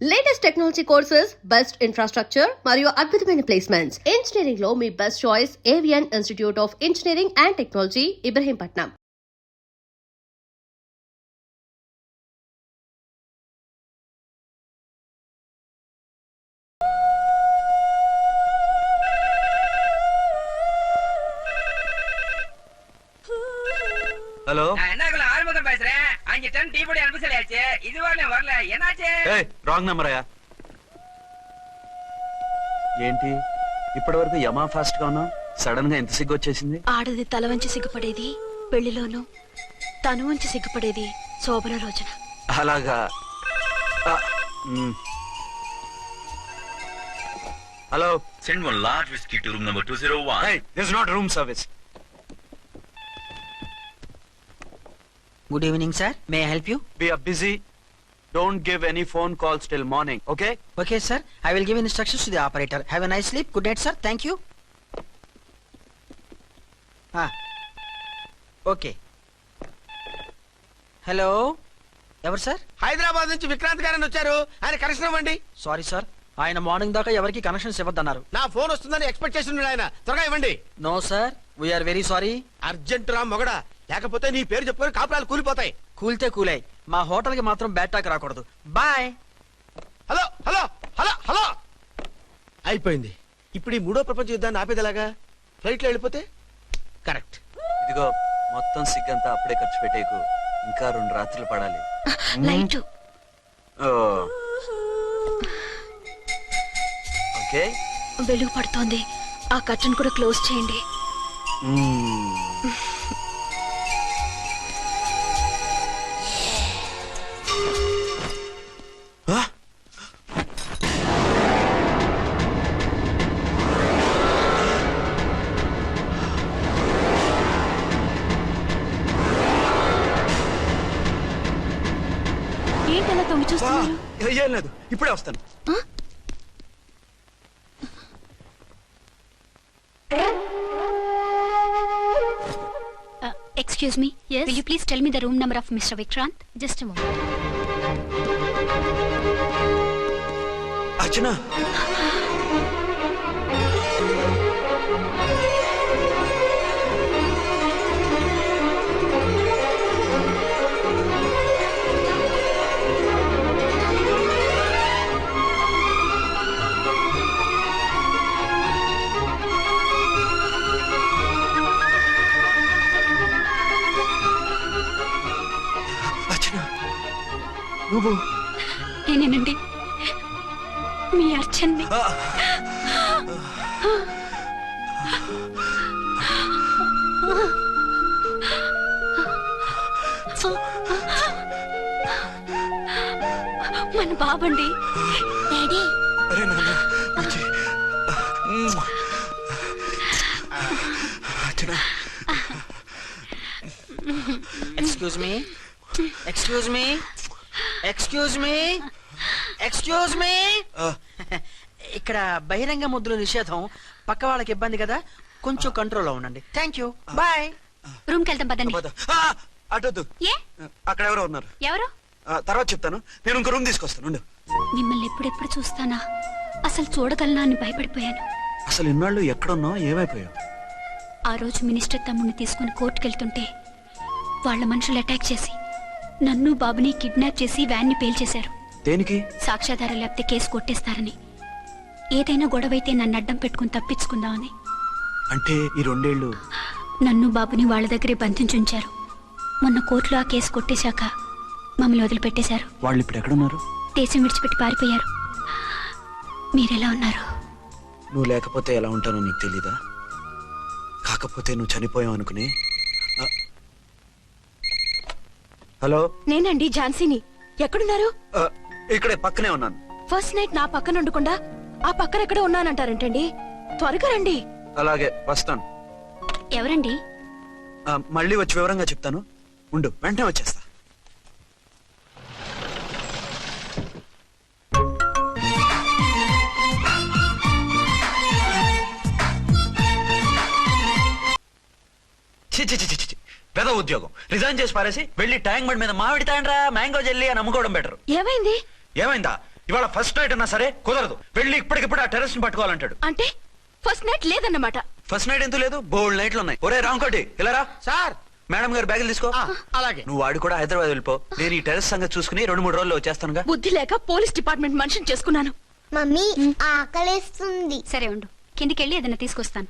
Latest technology courses, best infrastructure మరియు అద్భుతమైన placements. Engineering లో మీ best choice avian institute of engineering and technology, Ibrahimpatnam. Hello என்ன ஆறுமுகம் பேசுறேன். 5 டன் டீ பொடி அனுப்ப சொல்லியாச்சு. இதுவரை வரல. என்னாச்சு? రాంగ్ నెంబర్ అయ్యా. ఏంటి ఇప్పటి వరకు యమా ఫాస్ట్ గా ఉన్నావు, సడన్ గా ఎంత సిగ్గు వచ్చేసింది? ఆడది తల వంచి సిగ్గుపడేది పెళ్లిలోను, తను వంచి సిగ్గుపడేది శోభన రోజున. అలాగా. Hello, Send one large whiskey to room number 201. hey, this is not room service. Good evening, sir. May I help you? We are busy. Don't give any phone calls till morning, okay? Okay, sir. I will give instructions to the operator. Have a nice sleep. Good night, sir. Thank you. Okay. Hello. ఎవరు sir? Hyderabad నుంచి విక్రాంత్ గారని వచ్చారు. ఆయన connection ఇవ్వండి. Sorry sir, ఆయన morning దాకా ఎవరికి connections ఇవ్వద్దన్నారు. నా ఫోన్ వస్తుందని ఎక్స్పెక్ట్ చేసి ఉన్నాడు ఆయన. త్వరగా ఇవ్వండి. No sir, we're very sorry. Urgent రా మొగడా, లేకపోతే నీ పేరు చెప్పుకొని కాపురాలు కూలిపోతాయి. కూల్తే కూలాయి, మా హోటల్ కి మాత్రం బ్యాడ్ టాక్ రాకూడదు. Bye. Hello hello hello hello. అయిపోయింది. ఇప్పుడు ఈ 3వ ప్రపంచ యుద్ధాన్ని ఆపేదలాగా? ఫ్లైట్ లో వెళ్ళిపోతే కరెక్ట్. ఇదిగో మొత్తం సిగ్గంతా అప్పుడే ఖర్చు పెట్టేకు, ఇంకా 2 రాత్రులు పడాలి. Light okay. వెలుగు పడుతోంది, ఆ కర్టన్ కూడా క్లోజ్ చేయండి. ఏంటలా తొంగి చూస్తున్నారు? ఏం లేదు, ఇప్పుడే వస్తాను. Excuse me. Yes. Will you please tell me the room number of Mr. Vikrant? Just a moment. అర్చన, నువ్వు? నేనేనండి, మీ అర్చన్ని. మన బాబండి. డాడీ. అరే నాన్న, Archana. Excuse me, excuse me, excuse me, excuse me. ఇక్కడ బహిరంగ ముద్దుల నిషేధం, పక్క వాళ్ళకి ఇబ్బంది కదా, కొంచెం కంట్రోల్లో ఉండండి. Thank you. బాయ్. రూమ్కి వెళ్తాం పదండి. అటొద్దు, ఏ? అక్కడ ఎవరో ఉన్నారు. ఎవరు? తర్వాత చెప్తాను. నేను ఇంకో రూమ్ తీసుకొస్తాను. ఉండు. మిమ్మల్ని ఎప్పుడెప్పుడు చూస్తానా, అసలు చూడగలనా అని భయపడిపోయాను. అసలు ఇన్నాళ్ళు ఎక్కడున్నావు, ఏమైపోయావు? ఆ రోజు మినిస్టర్ తమ్ముడిని తీసుకుని కోర్టుకెళ్తుంటే వాళ్ళ మనుషులు అటాక్ చేసి నన్ను బాబుని కిడ్నాప్ చేసి వ్యాన్ని పేల్చేశారు. దేనికి? సాక్ష్యాధారాలు లేకపోతే కేసు కొట్టేస్తారని. ఏదైనా గొడవైతే నన్ను అడ్డం పెట్టుకుని తప్పించుకుందామని. అంటే ఈ 2 ఏళ్ళు నన్ను బాబుని వాళ్ళ దగ్గరే బంధించుంచారు. మొన్న కోర్టులో ఆ కేసు కొట్టేశాక మమ్మల్ని వదిలిపెట్టేశారు. వాళ్ళు ఇప్పుడు ఎక్కడున్నారు? దేశం విడిచిపెట్టి పారిపోయారు. మీరెలా ఉన్నారు? నువ్వు లేకపోతే ఎలా ఉంటానో నీకు తెలీదా? కాకపోతే నువ్వు చనిపోయావు అనుకుని. హలో, నేనండి ఝాన్సీని. ఎక్కడున్నారు? ఇక్కడే పక్కనే ఉన్నాను. ఫస్ట్ నైట్ నా పక్కన ఉండకుండా ఆ పక్కన ఎక్కడ ఉన్నానంటారంటండి. త్వరగా రండి. అలాగే వస్తాను. ఎవరండి? మళ్ళీ వచ్చి వివరంగా చెప్తాను. ఉండు, వెంటనే వచ్చేస్తా. పెద్ద ఉద్యోగం రిజైన్ చేసి పారేసి వెళ్ళి ట్యాంక్ బండ్ మీద మామిడి తాండ్రా మ్యాంగో జెల్లీ అని అమ్ముకోవడం బెటర్. ఏమైంది? ఏమైందా? ఇవాళ ఫస్ట్ నైట్ అన్నా సరే కుదరదు. వెళ్ళి ఇప్పటికిప్పుడు ఆ టెర్రస్ ని పట్టుకోవాలంటాడు. అంటే ఫస్ట్ నైట్ లేదన్నమాట. ఫస్ట్ నైట్ ఎందుకు లేదు? బోల్డ్ నైట్లు ఉన్నాయి. ఒరే రాంకోటి ఇలా రా. సార్ మేడం గారు బ్యాగులు తీసుకో. అలాగే. నువ్వు వాడు కూడా హైదరాబాద్ వెళ్ళిపో. నేను ఈ టెర్రస్ సంగతి చూసుకుని 2-3 రోజుల్లో వచ్చేస్తానుగా. బుద్ధి లేక పోలీస్ డిపార్ట్మెంట్ మనిషిని చేసుకున్నాను. మమ్మీ ఆకలేస్తుంది. సరే ఉండు, కిందికెళ్ళి ఏదైనా తీసుకొస్తాను.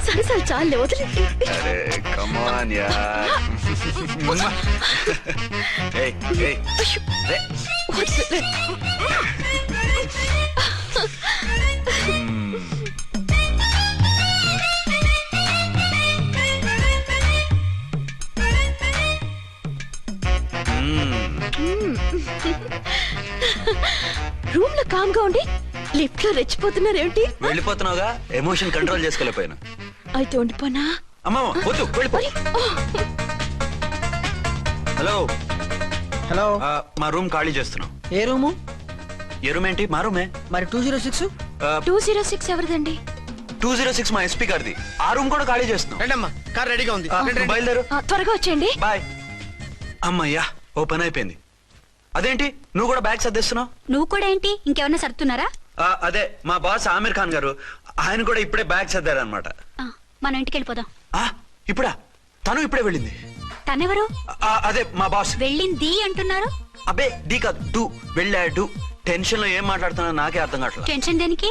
సరే సరే చాలే వదిలే. అరే కమాన్ యార్. ఏయ్ ఏయ్ రే. వదిలే. రూమ్ లో కామ్ గా ఉండి లిఫ్ట్ లో రెచ్చిపోతున్నారేమిటి? వెళ్ళిపోతున్నావుగా, ఎమోషన్ కంట్రోల్ చేసుకోలేకపోయాను. అయితే ఉండిపోనా? అమ్మా వద్దు, వెళ్ళిపో. హలో హలో, మా రూమ్ ఖాళీ చేస్తున్నాం. ఏ రూము? ఏ రూమ్ ఏంటి? మా రూమే. మరి 206? 206 ఎవరిదండి? 206 మా ఎస్పీ గారిది. ఆ రూమ్ కూడా ఖాళీ చేస్తున్నాం. రండమ్మా, కార్ రెడీగా ఉంది. రండి, రండి. బయలుదేరు. త్వరగా వచ్చేయండి. బాయ్. అమ్మయ్యా, ఓ పని అయిపోయింది. అదేంటి నువ్వు కూడా బ్యాగ్ సర్దేస్తున్నావు? నువ్వు కూడా ఏంటి, ఇంకెవరన్నా సర్దుతున్నారా? అదే మా బాస్ ఆమీర్ ఖాన్ గారు, ఆయన కూడా ఇప్పుడే బ్యాగ్ సర్దారనమాట. మనం ఇంటికి వెళ్ళిపోదాం. ఇప్పుడా? తను ఇప్పుడే వెళ్ళింది. తనెవరు? అదే మా బాస్. వెళ్ళింది అంటున్నారు. అబ్బే డీ కాదు, డూ. వెళ్ళాడు. టెన్షన్ లో ఏం మాట్లాడుతున్నా నాకే అర్థం కావట్లేదు. టెన్షన్ దేనికి?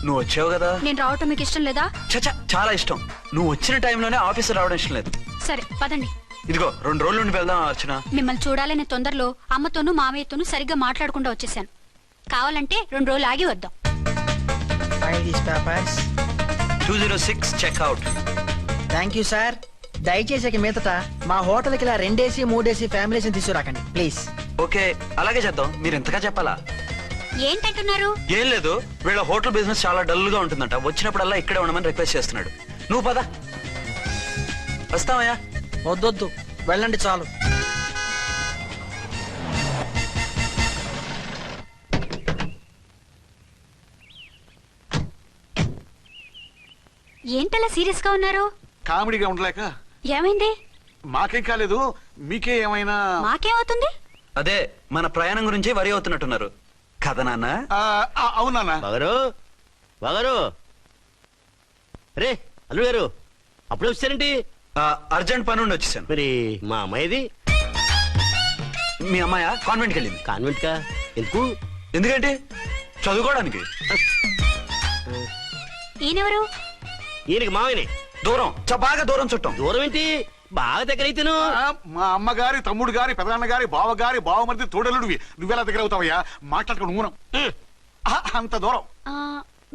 నువ్వు వచ్చావు కదా. నేను రావటం మీకు ఇష్టం లేదా? చచ్చా, చాలా ఇష్టం. నువ్వు వచ్చిన టైంలోనే ఆఫీస్ రావడం ఇష్టం లేదు. సరే పదండి. ఇదిగో 2 రోజుల నుండి వెళ్దాం అర్చన. మిమ్మల్ని చూడాలనే తొందరలో అమ్మతోనూ మామయ్యతోనూ సరిగ్గా మాట్లాడకుండా వచ్చేసాను. కావాలంటే 2 రోజులు ఆగి వద్దాం. 206 చెక్అవుట్. Thank you sir. దయచేసి ఇక మీదట మా హోటల్కి ఇలా 2 AC 3 AC ఫ్యామిలీస్ తీసుకురాకండి ప్లీజ్. ఓకే, అలాగే చేద్దాం. మీరు ఎంతగా చెప్పాలా? ఏంటంటున్నారు? ఏం లేదు, వీళ్ళ హోటల్ బిజినెస్ చాలా డల్ గా ఉంటుందంట. వచ్చినప్పుడల్లా ఇక్కడే ఉండమని రిక్వెస్ట్ చేస్తున్నాడు. నువ్వు పద. వస్తావయ్యా? వద్దొద్దు, వెళ్ళండి చాలు. ఏంటలా సీరియస్ గా ఉన్నారు? కామెడీగా ఉండలేక. ఏమైంది? మాకేం కాలేదు, మీకే ఏమైనా? మాకేమవుతుంది? అదే మన ప్రయాణం గురించి వరి అవుతున్నట్టున్నారు కదా నాన్న? అవునా? బాగారు రే అల్లుడు గారు, అప్పుడే వచ్చారేంటి? అర్జెంట్ పని ఉండి వచ్చేసాను. మరి మా అమ్మాయిది? మీ అమ్మాయ కాన్వెంట్కి వెళ్ళింది. కాన్వెంట్ కా? ఎందుకు? ఎందుకంటే చదువుకోవడానికి. ఈయనెవరు? ఈయనకి మామయ్యనే. దూరం, బాగా దూరం చుట్టాం. దూరం ఏంటి, బాగా దగ్గర అయితేను. మా అమ్మగారి, తమ్ముడు గారి, పెదనాన్న గారి, బావగారి, బావమరిది తోడలుడివి. నువ్వెలా దగ్గర అవుతావయ్యా? మాట్లాడుకుని ఊనం. అంత దూరం.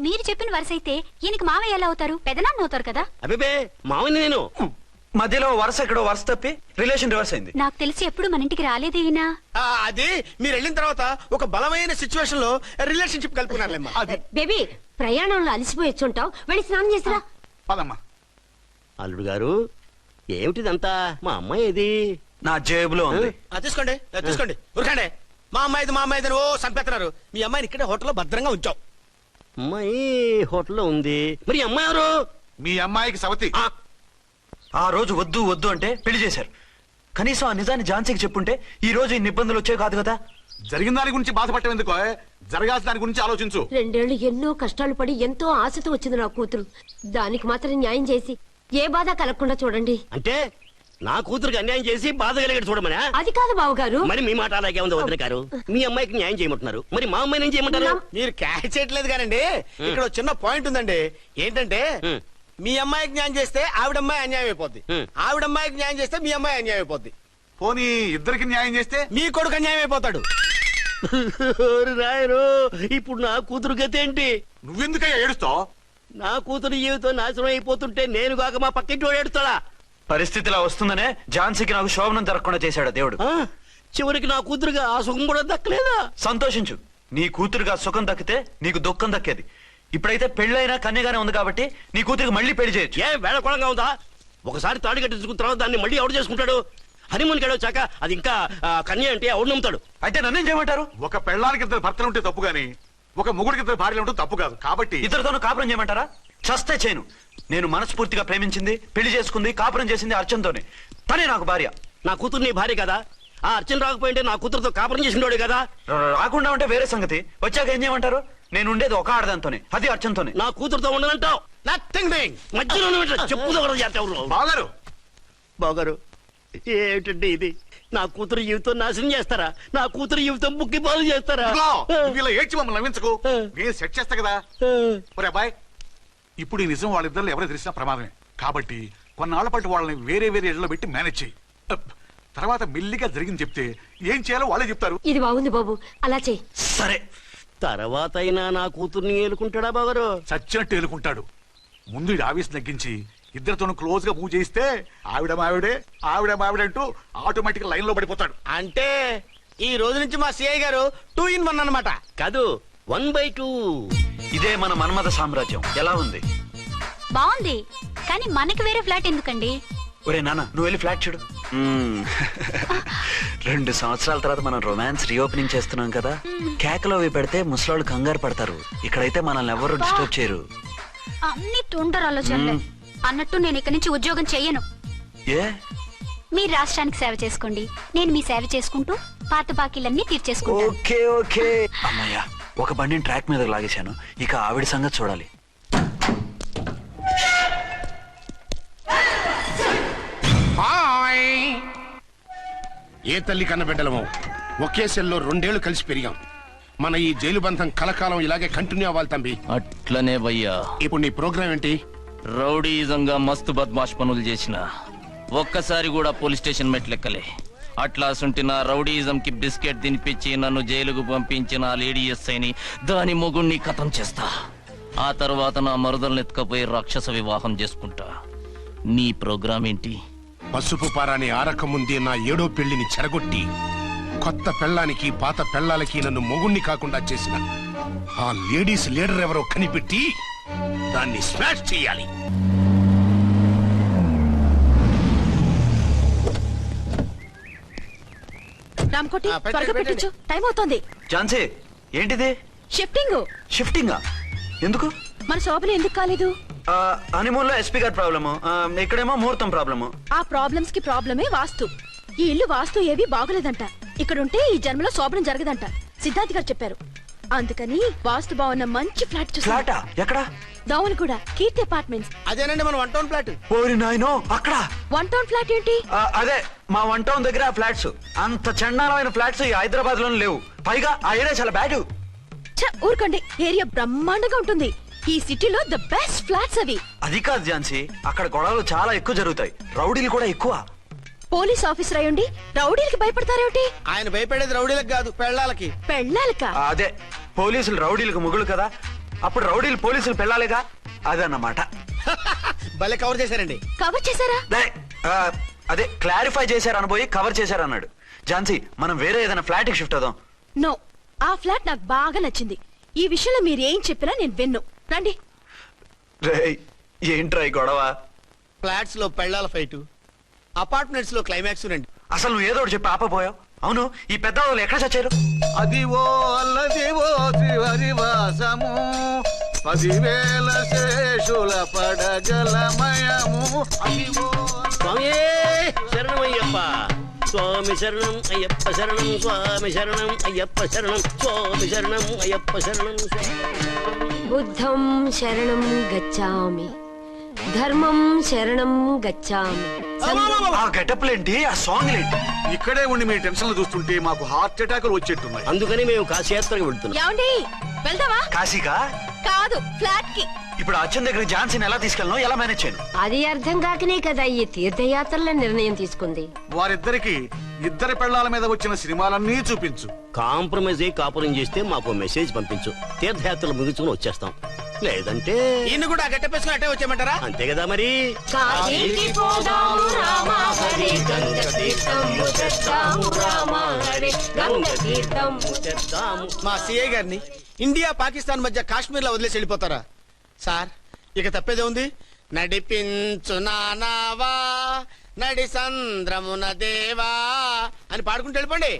మీరు చెప్పిన వరుస అయితే ఈయనకి మామయ్య ఎలా అవుతారు? పెదనాన్న అవుతారు కదా. అబ్బే మామయ్య నేను. మధ్యలో వరుస ఎక్కడో వరుస తప్పి రిలేషన్ రివర్స్ అయింది. నాకు తెలిసి ఎప్పుడు మన ఇంటికి రాలేదు ఈయన. అది మీరు వెళ్ళిన తర్వాత ఒక బలమైన సిచ్యువేషన్ లో రిలేషన్షిప్ కలుపుకున్నారులేమ్మా. అది బేబీ, ప్రయాణంలో అలసిపోయి వచ్చుంటావు, వెళ్ళి స్నానం చేసిరా. పదమ్మా. అల్లుడు గారు, ఏమిటిదంతా? మా అమ్మాయి ఏది? నా జేబులో ఉంది. తీసుకోండి తీసుకోండి, ఉరకండి. మా అమ్మాయిది ఓ సంపెత్తనారు. మీ అమ్మాయిని ఇక్కడే హోటల్లో భద్రంగా ఉంచాం. అమ్మాయి హోటల్లో ఉంది. మరి అమ్మాయి ఎవరు? మీ అమ్మాయికి సవతి. ఆ రోజు వద్దు వద్దు అంటే పెళ్లి చేశారు. కనీసం ఆ నిజాన్ని ఝాన్సీకి చెప్పుంటే ఈ రోజు ఇన్ని ఇబ్బందులు వచ్చే కాదు కదా. జరిగిన దాని గురించి బాధపడటం ఎందుకో, జరగాల్సిన దాని గురించి ఆలోచించు. 2 ఏళ్లు ఎన్నో కష్టాలు పడి ఎంతో ఆశతో వచ్చింది నా కూతురు. దానికి మాత్రం న్యాయం చేసి ఏ బాధ కలగకుండా చూడండి. అంటే నా కూతురికి అన్యాయం చేసి బాధ కలిగేది చూడమనా? అది కాదు బావగారు. మరి మీ మాట అలాగే ఉంది వదిన గారు. మీ అమ్మాయికి న్యాయం చేయమంటున్నారు, మరి మా అమ్మాయిని ఏం చేయమంటారు? మీరు క్యాచ్ చేయట్లేదు కానండి. ఇక్కడ ఒక చిన్న పాయింట్ ఉందండి. ఏంటంటే మీ అమ్మాయికి న్యాయం చేస్తే ఆవిడమ్మాయి అన్యాయం అయిపోద్ది, ఆవిడమ్మాయికి న్యాయం చేస్తే మీ అమ్మాయి అన్యాయం అయిపోద్ది. పోనీ ఇద్దరికి న్యాయం చేస్తే మీ కొడుకు అన్యాయం అయిపోతాడు. రాయరు, ఇప్పుడు నా కూతురు గతి ఏంటి? నువ్వెందుకయ్యా ఏడుస్తావు? నా కూతురు జీవితం నాశనం అయిపోతుంటే నేను కాక మా పక్కింటి ఏడుస్తాడా? పరిస్థితిలా వస్తుందనే ఝాన్సీకి నాకు శోభనం జరగకుండా చేశాడు దేవుడు. చివరికి నా కూతురుగా ఆ సుఖం కూడా దక్కలేదా? సంతోషించు, నీ కూతురుగా సుఖం దక్కితే నీకు దుఃఖం దక్కేది. ఇప్పుడైతే పెళ్ళైనా కన్యగానే ఉంది కాబట్టి నీ కూతురికి మళ్ళీ పెళ్లి చేయొచ్చు. ఏ వేళకోళంగా ఉందా? ఒకసారి తాడి కట్టించుకున్న తర్వాత దాన్ని మళ్ళీ ఎవడు చేసుకుంటాడు? హనీమూన్ గడవచ్చాక అది ఇంకా కన్య అంటే ఎవడు నమ్ముతాడు? అయితే నన్నేం చేయమంటారు? ఒక పెళ్ళానికి ఇద్దరు భర్తలు ఉంటే తప్పు గాని ఒక మొగుడికి ఇద్దరు భార్యలు ఉంటే తప్పు కాదు. కాబట్టి ఇద్దరితోనూ కాపురం చేయమంటారా? చస్తే చేయను. నేను మనస్ఫూర్తిగా ప్రేమించింది, పెళ్లి చేసుకుంది, కాపురం చేసింది అర్చనతోనే. తనే నాకు భార్య. నా కూతురు నీ భార్య కదా? ఆ అర్చన రాకపోయింటే నా కూతురుతో కాపురం చేసినోడే కదా? రాకుండా ఉంటే వేరే సంగతి. వచ్చాక ఏం చేయమంటారు? నేను ఉండేది ఒక ఆడదాంతోనే, అది అర్చనతోనే. నా కూతురుతో ఉండనంటావు? Nothing doing. మధ్యలో చెప్పుదో కూడా చేస్తావు. బాగారు బాగారు ఏమిటండి ఇది? నా కూతురు జీవితం నాశనం చేస్తారా? నా కూతురు జీవితం ముక్కి పాలు చేస్తారా? ఇలా ఏడ్చి మమ్మల్ని నవ్వించకు. నేను సెట్ చేస్తా కదా. ఒరే అబ్బాయి, ఇప్పుడు ఈ నిజం వాళ్ళిద్దరు ఎవరో తెలిసినా ప్రమాదమే. కాబట్టి కొన్నాళ్ల పాటు వాళ్ళని వేరే వేరే ఇళ్లలో పెట్టి మేనేజ్ చేయి. తర్వాత మెల్లిగా జరిగింది చెప్తే ఏం చేయాలో వాళ్ళే చెప్తారు. ఇది బాగుంది బాబు, అలా చెయ్యి. సరే. తర్వాత అయినా నా కూతుర్ని ఏలుకుంటాడా బాగారు? చచ్చినట్టు ఏలుకుంటాడు. ముందు ఈ ఆవేశం తగ్గించి ఇద్దరితోనూ క్లోజ్ గా పూజ చేయిస్తే ఆవిడ మావిడే అంటూ ఆటోమేటిక్ లైన్ లో పడిపోతాడు. అంటే ఈ రోజు నుంచి మా సిఐ గారు 2 in 1 అన్నమాట. కాదు 1/2. ఇదే మన మన్మథ సామ్రాజ్యం. ఎలా ఉంది? బాగుంది, కానీ మనకి వేరే ఫ్లాట్ ఎందుకండి? ఒరే నాన్న, నువ్వు వెళ్ళి ఫ్లాట్ చూడు. 2 సంవత్సరాల తర్వాత మనం రొమాన్స్ రీఓపెనింగ్ చేస్తున్నాం కదా. కేకలో అవి పెడితే ముసలాళ్ళు కంగారు పడతారు. ఇక్కడైతే మనల్ని ఎవరు డిస్టర్బ్ చేయరు. అన్ని తొందర ఆలోచనలే. అన్నట్టు నేను ఇక్కడి నుంచి ఉద్యోగం చెయ్యను. ఏ? మీరు రాష్ట్రానికి సేవ చేసుకోండి, నేను మీ సేవ చేసుకుంటూ పాత బాకీలన్నీ తీర్చేసుకుంటాను. Okay okay. అమ్మయ్యా, ఒక బండిని ట్రాక్ మీద లాగేశాను. ఇక ఆవిడ సంగతి చూడాలి. ఏ తల్లి కన్న బిడ్డలమో ఒకే సెల్లో 2 ఏళ్లు కలిసి పెరిగాం. మన ఈ జైలు బంధం కలకాలం ఇలాగే కంటిన్యూ అవ్వాలి తంబి. అట్లనే భయ్యా. ఇప్పుడు నీ ప్రోగ్రామ్ ఏంటి? రౌడీజంగా మస్తు బద్మాష్ పనులు చేసిన ఒక్కసారి కూడా పోలీస్ స్టేషన్ మెట్లెక్కలే. అట్లా సుంటి నా రౌడీజం కి బిస్కెట్ తినిపించి నన్ను జైలుకు పంపించిన లేడీ ఎస్ఐని దాని మొగుణ్ణి ఖతం చేస్తా. ఆ తర్వాత నా మరుదల్ని ఎత్తుకపోయి రాక్షస వివాహం చేసుకుంటా. నీ ప్రోగ్రామ్ ఏంటి? పసుపు పారాని ఆరక ముందే నా 7వ పెళ్లిని చెరగొట్టి కొత్త పెళ్ళానికి పాత పెళ్ళాలకి నన్ను మొగుణ్ణి కాకుండా చేసిన ఆ లేడీస్ లీడర్ ఎవరో కనిపెట్టి దాన్ని స్మాష్ చేయాలి. రామకోటి, త్వరగా పెట్టించు, టైం అవుతోంది. ఝాన్సీ, ఏంటిది? షిఫ్టింగా? ఎందుకు? మన శోభన ఎందుకు కాలేదు? హనీమూన్ లో ఎస్పీ గారి ప్రాబ్లము, ఇక్కడేమో ముహూర్తం ప్రాబ్లము. ఆ ప్రాబ్లమ్స్ కి ప్రాబ్లమే వాస్తు. ఈ ఇల్లు వాస్తు ఏవి బాగులేదంట. ఇక్కడుంటే ఈ జన్మలో శోభనం జరగదంట సిద్ధార్థ్ గారు చెప్పారు. అందుకని వాస్తు బాగున్న మంచి ఫ్లాట్ చూసా. ఫ్లాటా? ఎక్కడ? దౌన్ కూడా కీర్తి అపార్ట్మెంట్స్. అదేనండి మన 1 టౌన్ ఫ్లాట్. ఓరి నాయనో, అక్కడ 1 టౌన్ ఫ్లాట్ ఏంటి? అదే మా 1 టౌన్ దగ్గర ఫ్లాట్స్. అంత చండాలమైన ఫ్లాట్స్ ఈ హైదరాబాద్ లో లేవు. పైగా ఆ ఏరియా చాలా బ్యాడ్. ఊరుకోండి, ఏరియా బ్రహ్మాండంగా ఉంటుంది. ఈ సిటీలో ద బెస్ట్ ఫ్లాట్స్ అవి. అది కాదు ఝాన్సీ, అక్కడ గొడవలు చాలా ఎక్కువ జరుగుతాయి. రౌడీలు కూడా ఎక్కువ. పోలీస్ ఆఫీసర్ అయ్యుండి రౌడీలకి భయపడతారేమిటి? ఆయన భయపడేది రౌడీలకు కాదు, పెళ్ళాలకి. పెళ్ళాలకా? అదే, పోలీసులు రౌడీలకు ముగులు కదా, అప్పుడు రౌడీలు పోలీసులు పెళ్ళాలిగా, అదన్నమాట. భలే కవర్ చేశారండి. కవర్ చేశారా? అదే క్లారిఫై చేశారు అనబోయి కవర్ చేశారు అన్నాడు. ఝాన్సీ, మనం వేరే ఏదైనా ఫ్లాట్ కి షిఫ్ట్ అవుదాం. నో, ఆ ఫ్లాట్ నాకు బాగా నచ్చింది. ఈ విషయంలో మీరు ఏం చెప్పినా నేను విన్ను. రండి. ఏంట్రా ఈ గొడవ? ఫ్లాట్స్ లో పెళ్ళాల ఫైట్, అపార్ట్మెంట్స్ లో క్లైమాక్స్ రండి. అసలు నువ్వు ఏదో ఒకటి చెప్పి ఆపపోయావు. అవును, ఈ పెద్ద వాళ్ళు ఎక్కడ చచ్చారు? అదివో అల్లదివో త్రివరివాసము 10,000 శేషుల పడగలమయము. అదివో స్వామి శరణమయ్యప్ప, స్వామి శరణం అయ్యప్ప శరణం, స్వామి శరణం అయ్యప్ప శరణం, స్వామి శరణం అయ్యప్ప శరణం. బుద్ధం శరణం గచ్చామి, ధర్మం శరణం గచ్చామి. ఆ గెటప్లేంటి, ఆ సాంగ్ ఏంటి? ఇక్కడే ఉండి మీ టెన్షన్లు చూస్తుంటే మాకు హార్ట్ అటాకులు వచ్చేట్టున్నాయి. అందుకని మేము కాశీయాత్రకు వెళ్తున్నాం. ఏమండి, వెళ్దావా? కాశీకా? కాదు, ఫ్లాట్ కి. ఇప్పుడు అచ్చన్ దగ్గర ఝాన్సీని ఎలా తీసుకెళ్ళను, ఎలా మేనేజ్ చేయను? అది అర్థం కాకనే కదా ఈ తీర్థయాత్రల నిర్ణయం తీసుకుంది. వారిద్దరికి ఇద్దరి పెళ్ళాల మీద వచ్చిన సినిమాలన్నీ చూపించు. కాంప్రమైజ్ అయ్యి కాపురం చేస్తే మాకు మెసేజ్ పంపించు, తీర్థయాత్రలు ముగించుకుని వచ్చేస్తాం. లేదంటే ఈయన కూడా గట్టెప్పేసుకుని అట్టే వచ్చేయమంటారా? అంతే కదా మరి. మా సిఐ గారిని ఇండియా పాకిస్తాన్ మధ్య కాశ్మీర్ లో వదిలేసి వెళ్ళిపోతారా సార్? ఇక తప్పేదే ఉంది. నడిపించు నానావా నడి సంద్రమున దేవా అని పాడుకుంటూ వెళ్ళిపోండి.